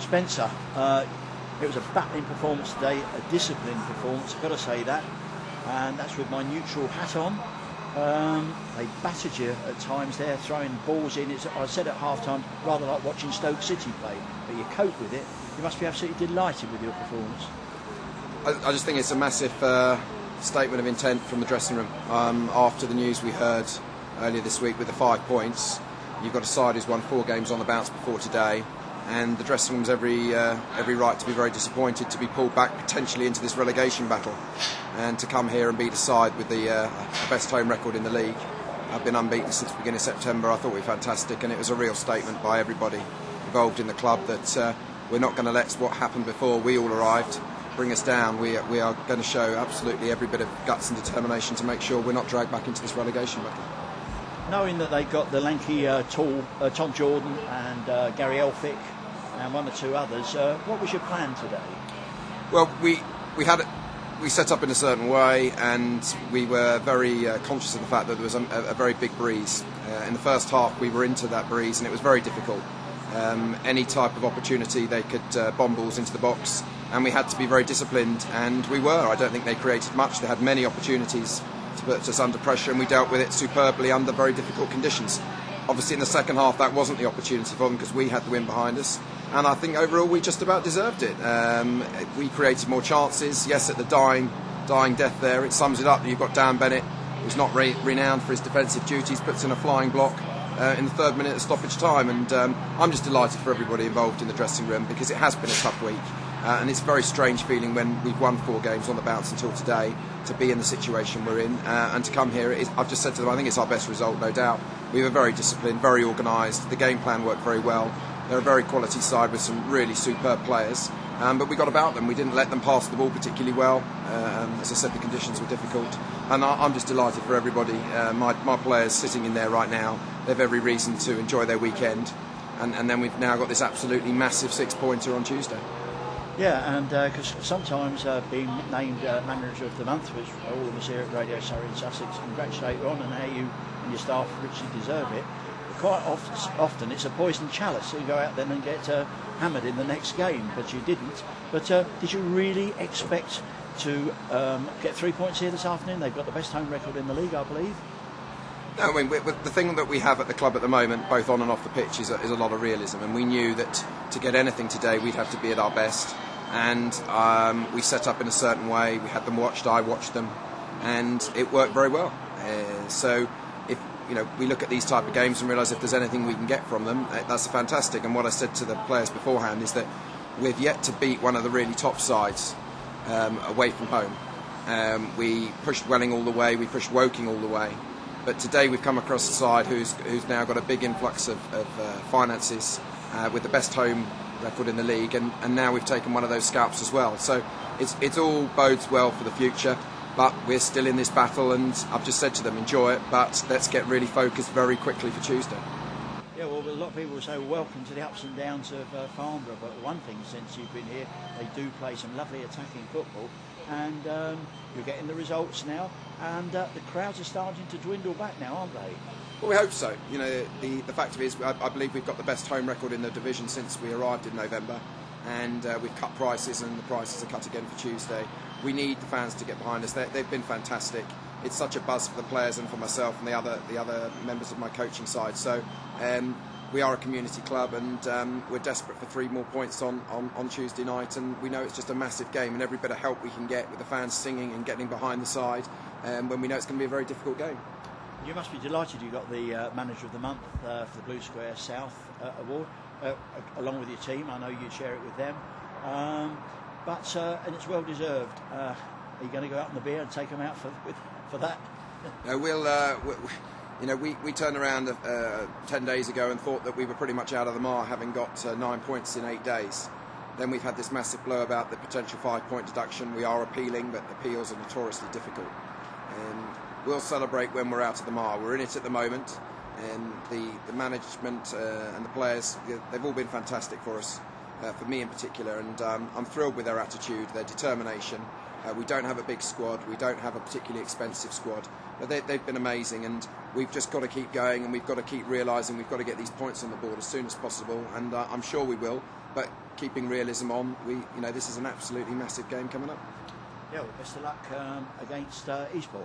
Spencer, it was a battling performance today, a disciplined performance, I've got to say that, and that's with my neutral hat on. They battered you at times there, throwing balls in. I said at half-time, rather like watching Stoke City play, but you cope with it. You must be absolutely delighted with your performance. I just think it's a massive statement of intent from the dressing room. After the news we heard earlier this week with the 5 points, you've got a side who's won 4 games on the bounce before today, and the dressing room's every right to be very disappointed to be pulled back potentially into this relegation battle, and to come here and beat a side with the best home record in the league. I've been unbeaten since the beginning of September. I thought we were fantastic, and it was a real statement by everybody involved in the club that we're not going to let what happened before we all arrived bring us down. We are going to show absolutely every bit of guts and determination to make sure we're not dragged back into this relegation battle. Knowing that they got the lanky, tall Tom Jordan and Gary Elphick and 1 or 2 others, what was your plan today? Well, we set up in a certain way, and we were very conscious of the fact that there was a very big breeze. In the first half, we were into that breeze, and it was very difficult. Any type of opportunity, they could bomb balls into the box, and we had to be very disciplined, and we were. I don't think they created much. They had many opportunities to put us under pressure, and we dealt with it superbly under very difficult conditions. Obviously in the second half that wasn't the opportunity for them because we had the win behind us, and I think overall we just about deserved it. We created more chances, yes, at the dying death there. It sums it up. You've got Dan Bennett, who's not renowned for his defensive duties, puts in a flying block in the 3rd minute of stoppage time, and I'm just delighted for everybody involved in the dressing room because it has been a tough week. And it's a very strange feeling when we've won 4 games on the bounce until today to be in the situation we're in, and to come here. I've just said to them, I think it's our best result, no doubt. We were very disciplined, very organised. The game plan worked very well. They're a very quality side with some really superb players, but we got about them. We didn't let them pass the ball particularly well. As I said, the conditions were difficult, and I'm just delighted for everybody. My players sitting in there right now, they have every reason to enjoy their weekend, and then we've now got this absolutely massive 6-pointer on Tuesday. Yeah, and because sometimes being named Manager of the Month, which all of us here at Radio Surrey and Sussex congratulate you on, and how you and your staff richly deserve it, but quite often it's a poisoned chalice, so you go out then and get hammered in the next game, but you didn't. But did you really expect to get 3 points here this afternoon? They've got the best home record in the league, I believe. No, I mean, the thing that we have at the club at the moment, both on and off the pitch, is a lot of realism, and we knew that to get anything today we'd have to be at our best, and we set up in a certain way. We had them watched, I watched them, and it worked very well. So if we look at these type of games and realise if there's anything we can get from them, that's fantastic. And what I said to the players beforehand is that we've yet to beat one of the really top sides away from home. We pushed Welling all the way, we pushed Woking all the way. But today we've come across a side who's now got a big influx of finances with the best home record in the league, and now we've taken one of those scalps as well. So it all bodes well for the future, but we're still in this battle, and I've just said to them, enjoy it, but let's get really focused very quickly for Tuesday. Yeah, well, a lot of people will say welcome to the ups and downs of Farnborough, but one thing since you've been here, they do play some lovely attacking football, and you're getting the results now, and the crowds are starting to dwindle back now, aren't they? Well, we hope so. The fact of it is, I believe we've got the best home record in the division since we arrived in November, and we've cut prices, and the prices are cut again for Tuesday. We need the fans to get behind us. They've been fantastic. It's such a buzz for the players and for myself and the other members of my coaching side. So we are a community club, and we're desperate for 3 more points on Tuesday night, and we know it's just a massive game, and every bit of help we can get with the fans singing and getting behind the side when we know it's going to be a very difficult game. You must be delighted you got the Manager of the Month for the Blue Square South award, along with your team. I know you share it with them, but and it's well deserved. Are you going to go out on the beer and take them out for that? No, we turned around 10 days ago and thought that we were pretty much out of the mire, having got 9 points in 8 days. Then we've had this massive blow about the potential 5-point deduction. We are appealing, but appeals are notoriously difficult. We'll celebrate when we're out of the mire. We're in it at the moment, and the management and the players, they've all been fantastic for us, for me in particular, and I'm thrilled with their attitude, their determination, We don't have a big squad. We don't have a particularly expensive squad. But they've been amazing, and we've just got to keep going, and we've got to keep realising we've got to get these points on the board as soon as possible, and I'm sure we will. But keeping realism on, this is an absolutely massive game coming up. Yeah, well, best of luck against Eastbourne.